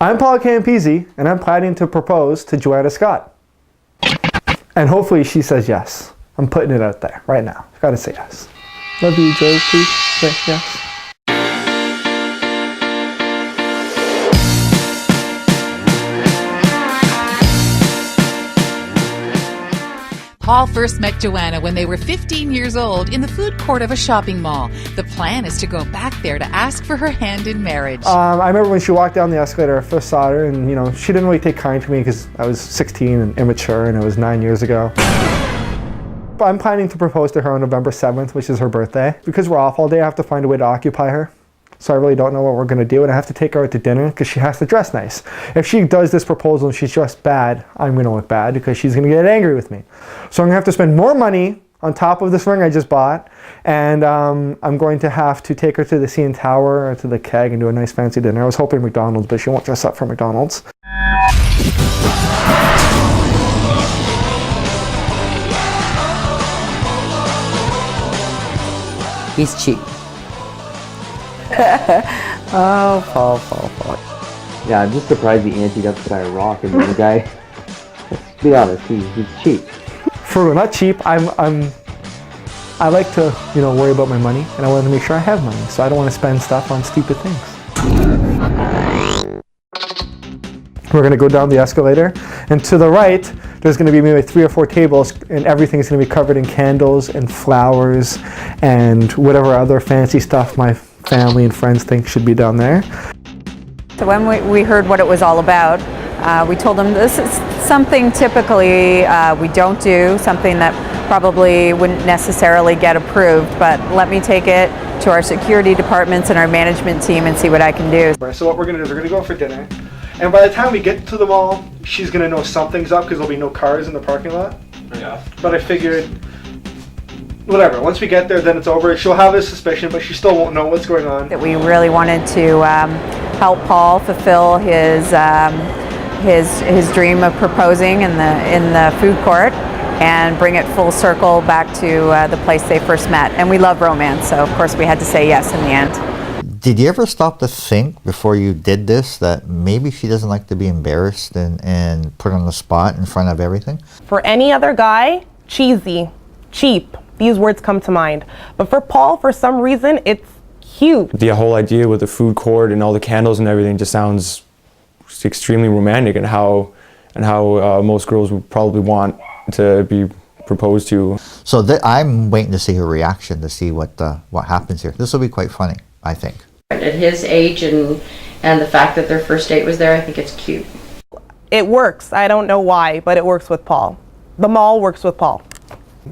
I'm Paul Campese, and I'm planning to propose to Joanna Scott. And hopefully she says yes. I'm putting it out there right now. Gotta say yes. Love you, Joe, please say yes. Paul first met Joanna when they were 15 years old in the food court of a shopping mall. The plan is to go back there to ask for her hand in marriage. I remember when she walked down the escalator, I first saw her, and she didn't really take kind to me because I was 16 and immature, and it was 9 years ago. But I'm planning to propose to her on November 7th, which is her birthday. Because we're off all day, I have to find a way to occupy her. So I really don't know what we're going to do, and I have to take her out to dinner because she has to dress nice. If she does this proposal and she's dressed bad, I'm going to look bad because she's going to get angry with me. So I'm going to have to spend more money on top of this ring I just bought, and I'm going to have to take her to the CN Tower or to the Keg and do a nice fancy dinner. I was hoping McDonald's, but she won't dress up for McDonald's. He's cheap. Oh, Paul. Yeah, I'm just surprised the auntie got to buy a rock and the guy, let's be honest, he's cheap. For not cheap, I like to, worry about my money, and I want to make sure I have money, so I don't want to spend stuff on stupid things. We're going to go down the escalator, and to the right, there's going to be maybe 3 or 4 tables, and everything's going to be covered in candles and flowers and whatever other fancy stuff my family and friends think should be down there. So when we heard what it was all about, we told them this is something typically we don't do, something that probably wouldn't necessarily get approved, but let me take it to our security departments and our management team and see what I can do. So what we're going to do is we're going to go for dinner, and by the time we get to the mall, she's going to know something's up because there'll be no cars in the parking lot. Yeah. But I figured, whatever, once we get there, then it's over. She'll have a suspicion, but she still won't know what's going on. That we really wanted to help Paul fulfill his dream of proposing in the food court and bring it full circle back to the place they first met. And we love romance, so of course we had to say yes in the end. Did you ever stop to think before you did this that maybe she doesn't like to be embarrassed and put on the spot in front of everything? For any other guy, cheesy, cheap. These words come to mind. But for Paul, for some reason, it's cute. The whole idea with the food court and all the candles and everything just sounds extremely romantic, and how most girls would probably want to be proposed to. So I'm waiting to see her reaction to see what happens here. This will be quite funny, I think. At his age and the fact that their first date was there, I think it's cute. It works. I don't know why, but it works with Paul. The mall works with Paul.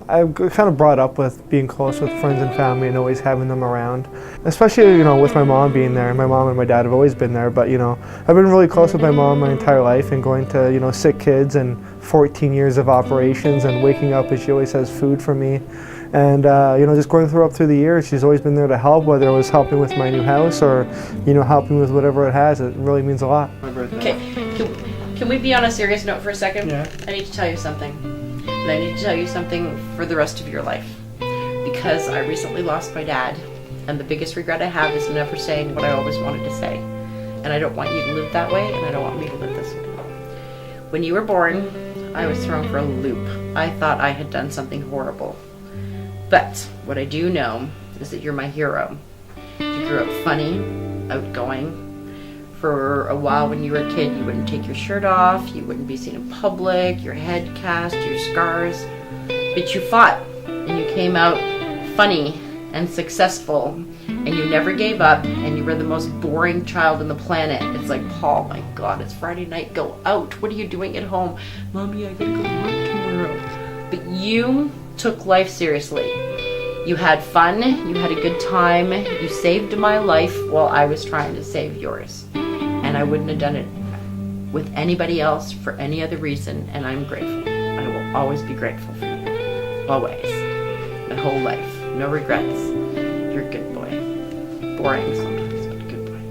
I'm kind of brought up with being close with friends and family and always having them around, especially with my mom being there. My mom and my dad have always been there, but I've been really close with my mom my entire life, and going to sick kids and 14 years of operations and waking up and she always has food for me, and just going up through the years, she's always been there to help, whether it was helping with my new house or helping with whatever it has. It really means a lot. Okay, can we be on a serious note for a second? Yeah. I need to tell you something. And I need to tell you something for the rest of your life. Because I recently lost my dad, and the biggest regret I have is never saying what I always wanted to say. And I don't want you to live that way, and I don't want me to live this way. When you were born, I was thrown for a loop. I thought I had done something horrible. But what I do know is that you're my hero. You grew up funny, outgoing. For a while when you were a kid, you wouldn't take your shirt off, you wouldn't be seen in public, your head cast, your scars. But you fought, and you came out funny and successful, and you never gave up, and you were the most boring child on the planet. It's like, Paul, my God, it's Friday night, go out. What are you doing at home? Mommy, I gotta go to work tomorrow. But you took life seriously. You had fun, you had a good time, you saved my life while I was trying to save yours. And I wouldn't have done it with anybody else for any other reason, and I'm grateful. I will always be grateful for you. Always. My whole life. No regrets. You're a good boy. Boring sometimes, but a good boy.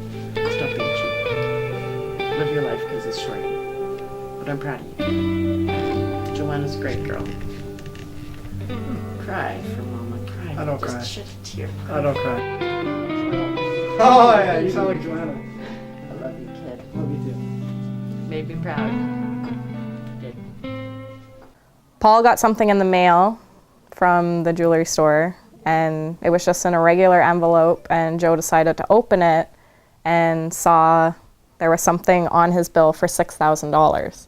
Stop being cheap. Live your life because it's short. But I'm proud of you. Joanna's a great girl. Cry for Mama. Cry. I don't Just cry. shed a tear. I don't cry. Oh yeah, you sound like Joanna. I love you, kid. Love you too. made me proud. It did. Paul got something in the mail from the jewelry store, and it was just in a regular envelope, and Joe decided to open it and saw there was something on his bill for $6,000.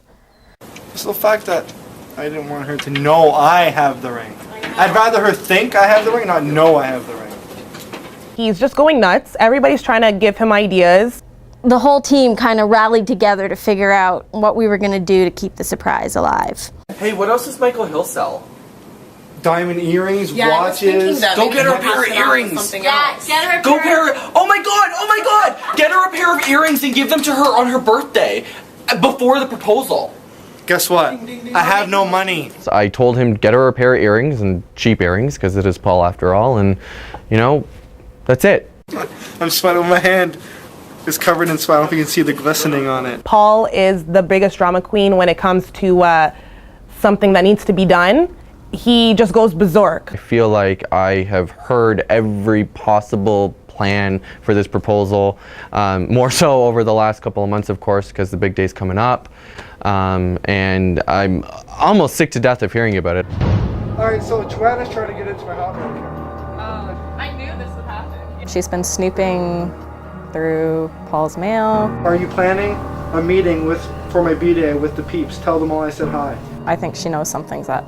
It's the fact that I didn't want her to know I have the ring. I'd rather her think I have the ring, not know I have the ring. He's just going nuts. Everybody's trying to give him ideas. The whole team kind of rallied together to figure out what we were going to do to keep the surprise alive. Hey, what else does Michael Hill sell? Diamond earrings, watches. Go get her a pair of earrings. Yeah, get her a Go pair pair. Oh my god! Get her a pair of earrings and give them to her on her birthday, before the proposal. Guess what? I have no money. So I told him get her a pair of earrings, and cheap earrings, because it is Paul after all, and you know, that's it. I'm sweating. My hand is covered in sweat. I don't know if you can see the glistening on it. Paul is the biggest drama queen when it comes to something that needs to be done. He just goes berserk. I feel like I have heard every possible plan for this proposal, more so over the last couple of months, of course, because the big day's coming up, and I'm almost sick to death of hearing about it. All right, so Joanna's trying to get into my hotmail account. I knew this would happen. She's been snooping through Paul's mail. Are you planning a meeting for my B-Day with the peeps? Tell them all I said hi. I think she knows something's up.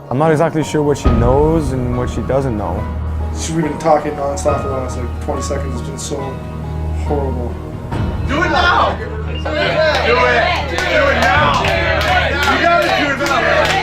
I'm not exactly sure what she knows and what she doesn't know. We've been talking nonstop for the last like 20 seconds. It's been so horrible. Do it now! Do it now! You gotta do it now!